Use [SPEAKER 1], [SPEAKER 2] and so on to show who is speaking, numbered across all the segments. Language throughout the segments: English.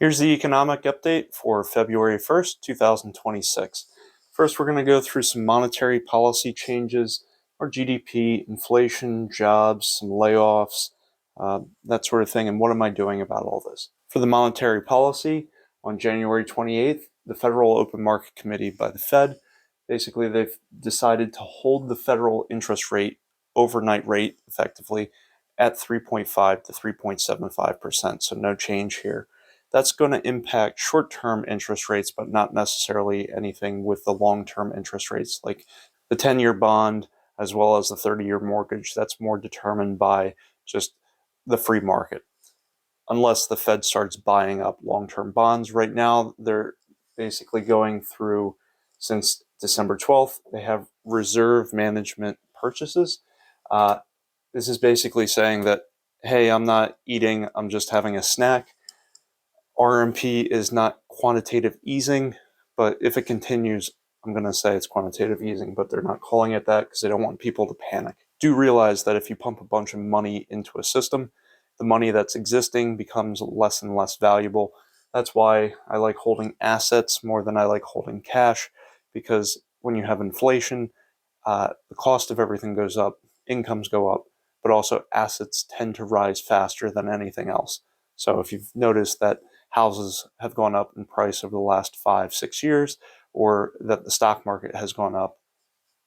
[SPEAKER 1] Here's the economic update for February 1st, 2026. First, we're going to go through some monetary policy changes, our GDP, inflation, jobs, some layoffs, that sort of thing, and what am I doing about all this? For the monetary policy, on January 28th, the Federal Open Market Committee by the Fed, basically they've decided to hold the federal interest rate, overnight rate, effectively, at 3.5 to 3.75%, so no change here. That's going to impact short-term interest rates, but not necessarily anything with the long-term interest rates, like the 10-year bond as well as the 30-year mortgage. That's more determined by just the free market, unless the Fed starts buying up long-term bonds. Right now, they're basically going through, since December 12th, they have reserve management purchases. This is basically saying that, hey, I'm not eating, I'm just having a snack. RMP is not quantitative easing, but if it continues, I'm going to say it's quantitative easing, but they're not calling it that because they don't want people to panic. Do realize that if you pump a bunch of money into a system, the money that's existing becomes less and less valuable. That's why I like holding assets more than I like holding cash, because when you have inflation, the cost of everything goes up, incomes go up, but also assets tend to rise faster than anything else. So if you've noticed that houses have gone up in price over the last 5-6 years, or that the stock market has gone up,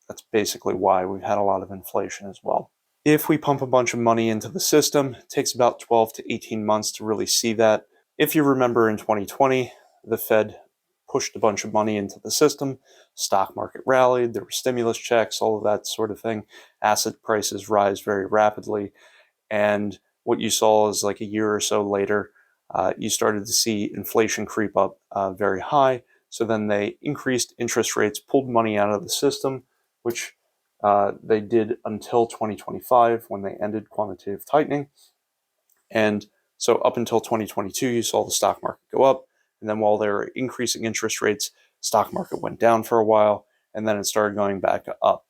[SPEAKER 1] that's basically why we've had a lot of inflation as well. If we pump a bunch of money into the system, it takes about 12 to 18 months to really see that. If you remember in 2020, the Fed pushed a bunch of money into the system, stock market rallied, there were stimulus checks, all of that sort of thing. Asset prices rise very rapidly, and what you saw is like a year or so later, you started to see inflation creep up very high. So then they increased interest rates, pulled money out of the system, which they did until 2025 when they ended quantitative tightening. And so up until 2022, you saw the stock market go up. And then while they were increasing interest rates, stock market went down for a while, and then it started going back up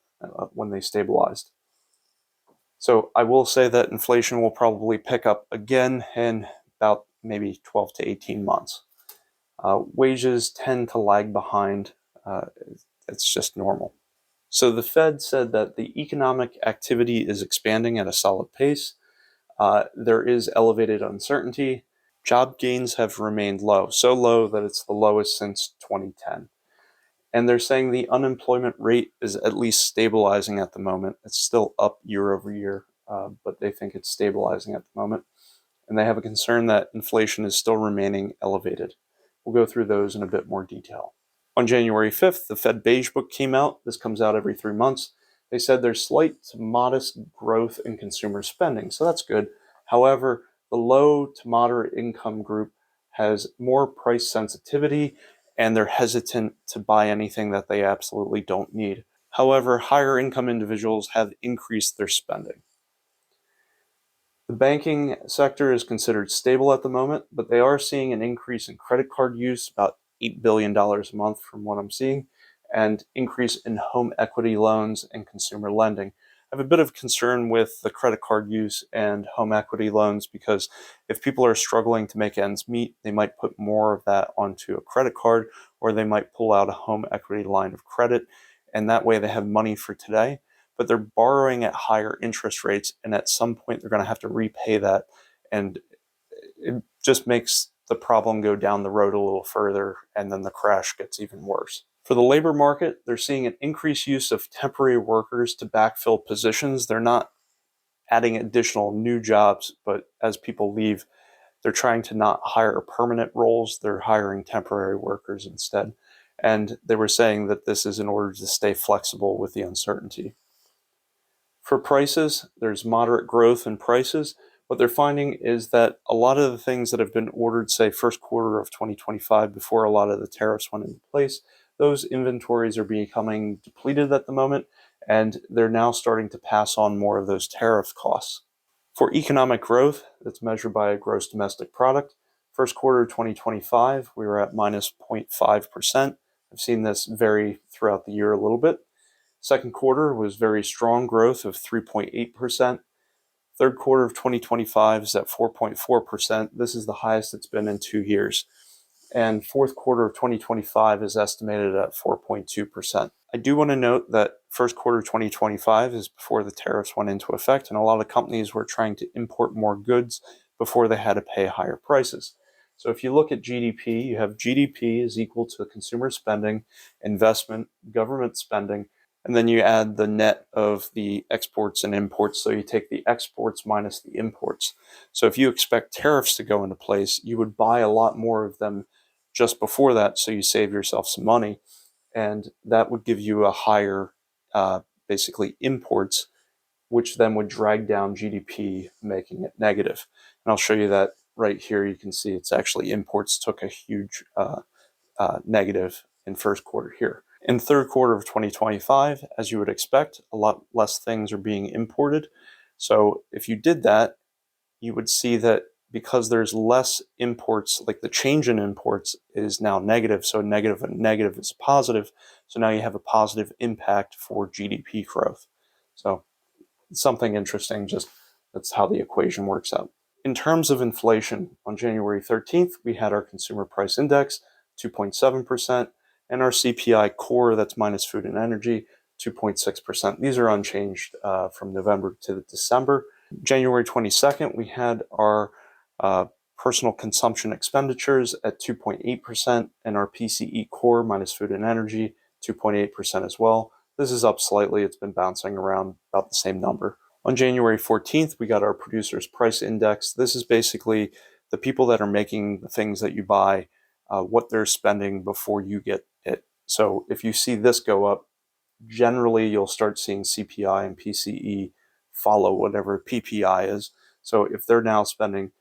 [SPEAKER 1] when they stabilized. So I will say that inflation will probably pick up again in about maybe 12 to 18 months. Wages tend to lag behind. It's just normal. So the Fed said that the economic activity is expanding at a solid pace. There is elevated uncertainty. Job gains have remained low, so low that it's the lowest since 2010. And they're saying the unemployment rate is at least stabilizing at the moment. It's still up year over year, but they think it's stabilizing at the moment. And they have a concern that inflation is still remaining elevated. We'll go through those in a bit more detail. On January 5th, the Fed Beige Book came out. This comes out every 3 months. They said there's slight to modest growth in consumer spending, so that's good. However, the low to moderate income group has more price sensitivity, and they're hesitant to buy anything that they absolutely don't need. However, higher income individuals have increased their spending. The banking sector is considered stable at the moment, but they are seeing an increase in credit card use, about $8 billion a month from what I'm seeing, and increase in home equity loans and consumer lending. I have a bit of concern with the credit card use and home equity loans because if people are struggling to make ends meet, they might put more of that onto a credit card, or they might pull out a home equity line of credit, and that way they have money for today, but they're borrowing at higher interest rates, and at some point they're going to have to repay that, and it just makes the problem go down the road a little further, and then the crash gets even worse. For the labor market, they're seeing an increased use of temporary workers to backfill positions. They're not adding additional new jobs, but as people leave, they're trying to not hire permanent roles. They're hiring temporary workers instead. And they were saying that this is in order to stay flexible with the uncertainty. For prices, there's moderate growth in prices. What they're finding is that a lot of the things that have been ordered, say, first quarter of 2025, before a lot of the tariffs went into place, those inventories are becoming depleted at the moment, and they're now starting to pass on more of those tariff costs. For economic growth, that's measured by gross domestic product, first quarter 2025, we were at minus 0.5%. I've seen this vary throughout the year a little bit. Second quarter was very strong growth of 3.8%. Third quarter of 2025 is at 4.4%. This is the highest it's been in 2 years. And fourth quarter of 2025 is estimated at 4.2%. I do want to note that first quarter 2025 is before the tariffs went into effect, and a lot of companies were trying to import more goods before they had to pay higher prices. So if you look at GDP, you have GDP is equal to consumer spending, investment, government spending, and then you add the net of the exports and imports. So you take the exports minus the imports. So if you expect tariffs to go into place, you would buy a lot more of them just before that, so you save yourself some money, and that would give you a higher, basically, imports, which then would drag down GDP, making it negative. And I'll show you that right here. You can see it's actually imports took a huge negative in first quarter here. In third quarter of 2025, as you would expect, a lot less things are being imported. So if you did that, you would see that because there's less imports, like the change in imports is now negative. So negative and negative is positive. So now you have a positive impact for GDP growth. So something interesting, just that's how the equation works out. In terms of inflation, on January 13th, we had our consumer price index, 2.7%, and our CPI core, that's minus food and energy, 2.6%. These are unchanged from November to December. January 22nd, we had our personal consumption expenditures at 2.8%, and our PCE core minus food and energy, 2.8% as well. This is up slightly. It's been bouncing around about the same number. On January 14th, we got our producers price index. This is basically the people that are making the things that you buy, what they're spending before you get it. So if you see this go up, generally you'll start seeing CPI and PCE follow whatever PPI is. So if they're now spending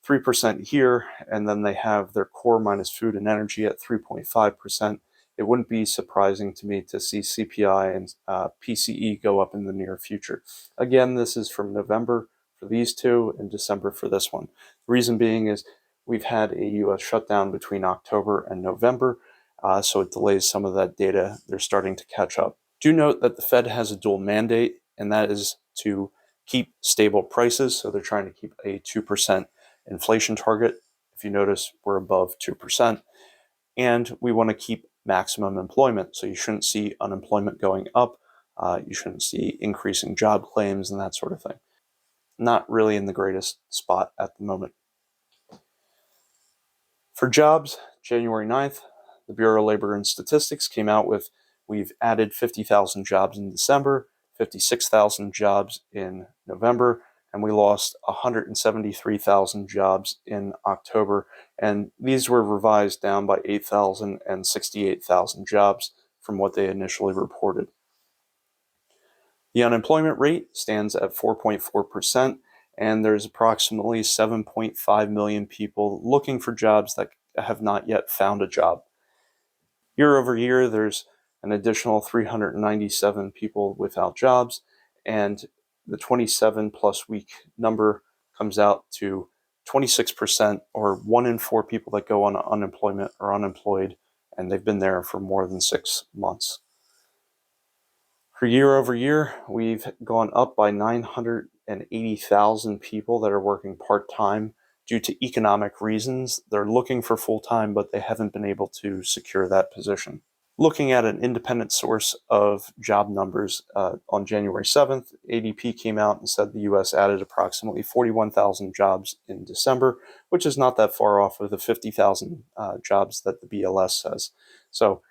[SPEAKER 1] 3% here, and then they have their core minus food and energy at 3.5%, it wouldn't be surprising to me to see CPI and PCE go up in the near future. Again, this is from November for these two and December for this one. The reason being is we've had a U.S. shutdown between October and November, so it delays some of that data. They're starting to catch up. Do note that the Fed has a dual mandate, and that is to keep stable prices. So they're trying to keep a 2% inflation target. If you notice, we're above 2%. And we want to keep maximum employment. So you shouldn't see unemployment going up. You shouldn't see increasing job claims and that sort of thing. Not really in the greatest spot at the moment. For jobs, January 9th, the Bureau of Labor and Statistics came out with, we've added 50,000 jobs in December, 56,000 jobs in November, and we lost 173,000 jobs in October. And these were revised down by 8,000 and 68,000 jobs from what they initially reported. The unemployment rate stands at 4.4%, and there's approximately 7.5 million people looking for jobs that have not yet found a job. Year over year, there's an additional 397 people without jobs, and the 27 plus week number comes out to 26%, or 1 in 4 people that go on unemployment are unemployed, and they've been there for more than 6 months. For year over year, we've gone up by 980,000 people that are working part-time due to economic reasons. They're looking for full-time, but they haven't been able to secure that position. Looking at an independent source of job numbers, on January 7th, ADP came out and said the U.S. added approximately 41,000 jobs in December, which is not that far off of the 50,000 jobs that the BLS says. So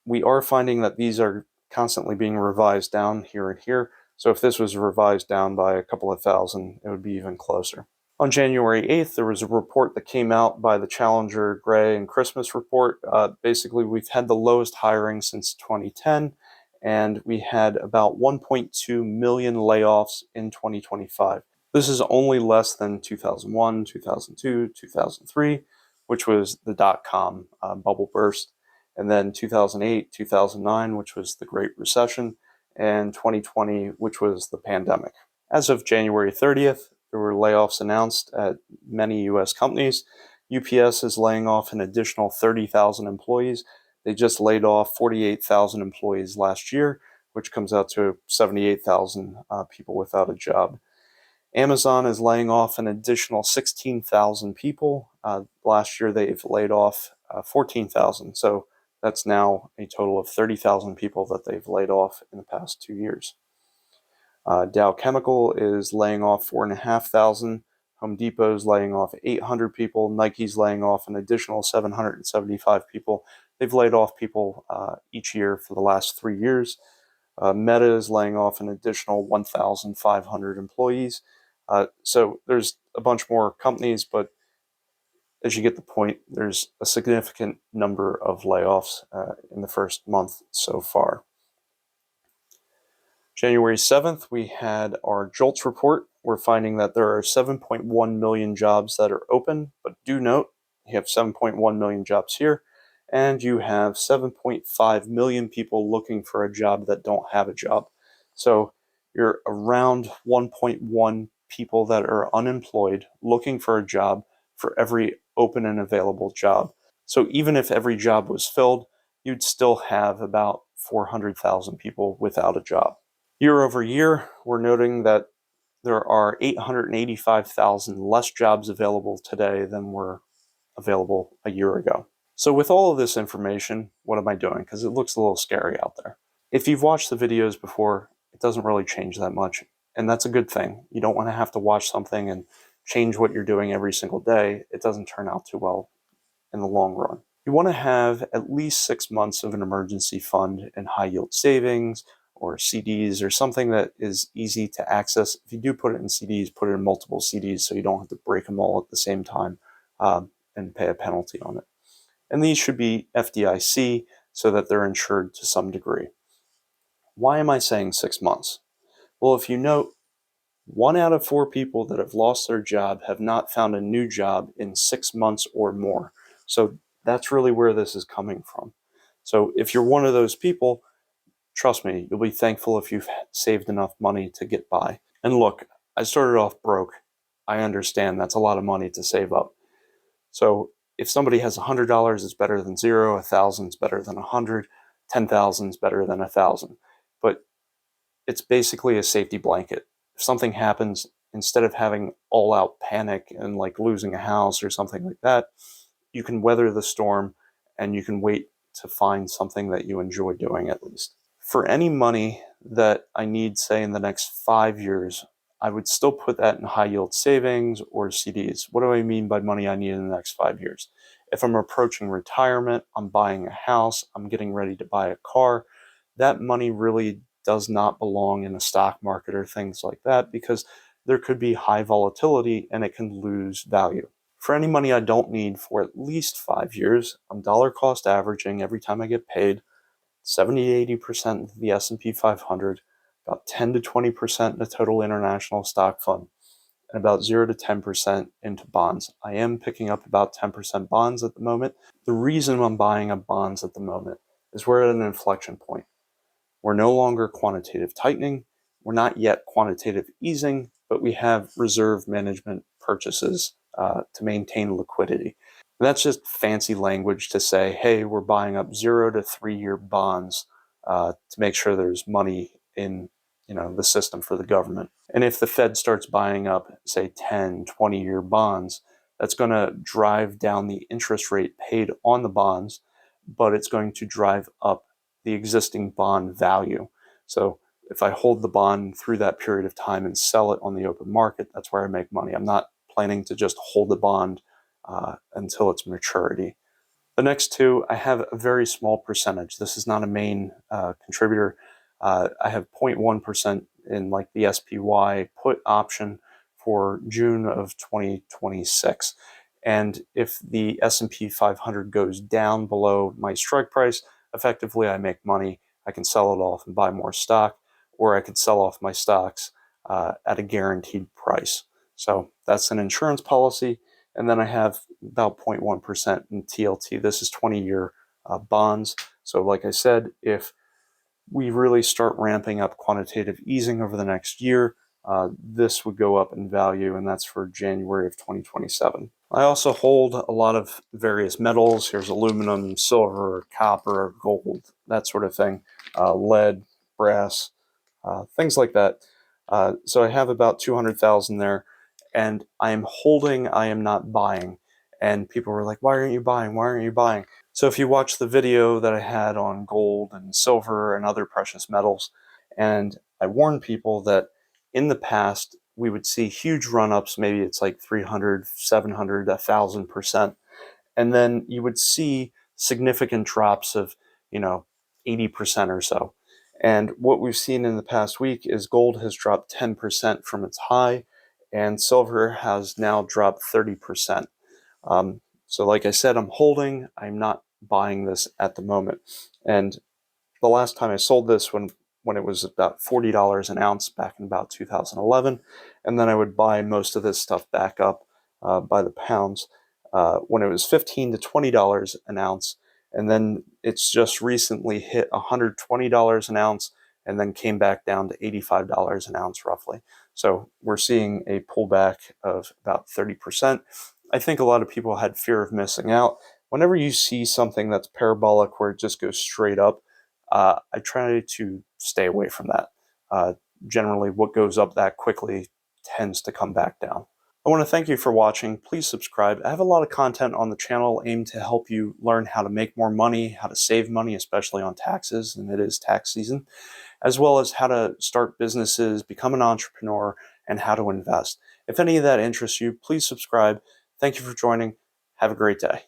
[SPEAKER 1] we are finding that these are constantly being revised down here and here. So if this was revised down by a couple of thousand, it would be even closer. On January 8th, there was a report that came out by the Challenger, Gray, and Christmas report. Basically, we've had the lowest hiring since 2010, and we had about 1.2 million layoffs in 2025. This is only less than 2001, 2002, 2003, which was the dot-com bubble burst, and then 2008, 2009, which was the Great Recession, and 2020, which was the pandemic. As of January 30th, there were layoffs announced at many U.S. companies. UPS is laying off an additional 30,000 employees. They just laid off 48,000 employees last year, which comes out to 78,000 people without a job. Amazon is laying off an additional 16,000 people. Last year, they've laid off 14,000. So that's now a total of 30,000 people that they've laid off in the past 2 years. Dow Chemical is laying off 4,500. Home Depot is laying off 800 people. Nike's laying off an additional 775 people. They've laid off people each year for the last 3 years. Meta is laying off an additional 1,500 employees. So there's a bunch more companies, but as you get the point, there's a significant number of layoffs in the first month so far. January 7th, we had our JOLTS report. We're finding that there are 7.1 million jobs that are open, but do note, you have 7.1 million jobs here, and you have 7.5 million people looking for a job that don't have a job. So you're around 1.1 people that are unemployed looking for a job for every open and available job. So even if every job was filled, you'd still have about 400,000 people without a job. Year over year, we're noting that there are 885,000 less jobs available today than were available a year ago. So with all of this information, what am I doing? Because it looks a little scary out there. If you've watched the videos before, it doesn't really change that much. And that's a good thing. You don't want to have to watch something and change what you're doing every single day. It doesn't turn out too well in the long run. You want to have at least 6 months of an emergency fund in high yield savings or CDs or something that is easy to access. If you do put it in CDs, put it in multiple CDs so you don't have to break them all at the same time and pay a penalty on it. And these should be FDIC so that they're insured to some degree. Why am I saying 6 months? Well, if you note, 1 out of 4 people that have lost their job have not found a new job in 6 months or more. So that's really where this is coming from. So if you're one of those people, trust me, you'll be thankful if you've saved enough money to get by. And look, I started off broke. I understand that's a lot of money to save up. So if somebody has $100, it's better than zero. 1,000 is better than 100. 10,000 is better than 1,000. But it's basically a safety blanket. If something happens, instead of having all-out panic and like losing a house or something like that, you can weather the storm and you can wait to find something that you enjoy doing at least. For any money that I need, say, in the next 5 years, I would still put that in high yield savings or CDs. What do I mean by money I need in the next 5 years? If I'm approaching retirement, I'm buying a house, I'm getting ready to buy a car, that money really does not belong in the stock market or things like that because there could be high volatility and it can lose value. For any money I don't need for at least 5 years, I'm dollar cost averaging every time I get paid 70-80% of the S&P 500, about 10 to 20% in the total international stock fund, and about 0 to 10% into bonds. I am picking up about 10% bonds at the moment. The reason I'm buying up bonds at the moment is we're at an inflection point. We're no longer quantitative tightening. We're not yet quantitative easing, but we have reserve management purchases to maintain liquidity. And that's just fancy language to say, hey, we're buying up 0 to 3 year bonds to make sure there's money in the system for the government. And if the Fed starts buying up, say, 10, 20-year bonds, that's going to drive down the interest rate paid on the bonds, but it's going to drive up the existing bond value. So if I hold the bond through that period of time and sell it on the open market, that's where I make money. I'm not planning to just hold the bond until its maturity. The next two, I have a very small percentage. This is not a main contributor. I have 0.1% in like the SPY put option for June of 2026. And if the S&P 500 goes down below my strike price, effectively I make money. I can sell it off and buy more stock, or I could sell off my stocks at a guaranteed price. So that's an insurance policy. And then I have about 0.1% in TLT. This is 20-year bonds. So like I said, if we really start ramping up quantitative easing over the next year, this would go up in value, and that's for January of 2027. I also hold a lot of various metals. Here's aluminum, silver, copper, gold, that sort of thing, lead, brass, things like that. So I have about 200,000 there, and I am holding, I am not buying. And people were like, why aren't you buying? Why aren't you buying? So if you watch the video that I had on gold and silver and other precious metals, and I warned people that in the past, we would see huge run-ups, maybe it's like 300, 700, 1,000%. And then you would see significant drops of, 80% or so. And what we've seen in the past week is gold has dropped 10% from its high, and silver has now dropped 30%. So like I said, I'm holding, I'm not buying this at the moment. And the last time I sold this when it was about $40 an ounce back in about 2011, and then I would buy most of this stuff back up by the pounds when it was $15 to $20 an ounce, and then it's just recently hit $120 an ounce and then came back down to $85 an ounce roughly. So we're seeing a pullback of about 30%. I think a lot of people had fear of missing out. Whenever you see something that's parabolic where it just goes straight up, I try to stay away from that. Generally, what goes up that quickly tends to come back down. I want to thank you for watching. Please subscribe. I have a lot of content on the channel aimed to help you learn how to make more money, how to save money, especially on taxes, and it is tax season, as well as how to start businesses, become an entrepreneur, and how to invest. If any of that interests you, please subscribe. Thank you for joining. Have a great day.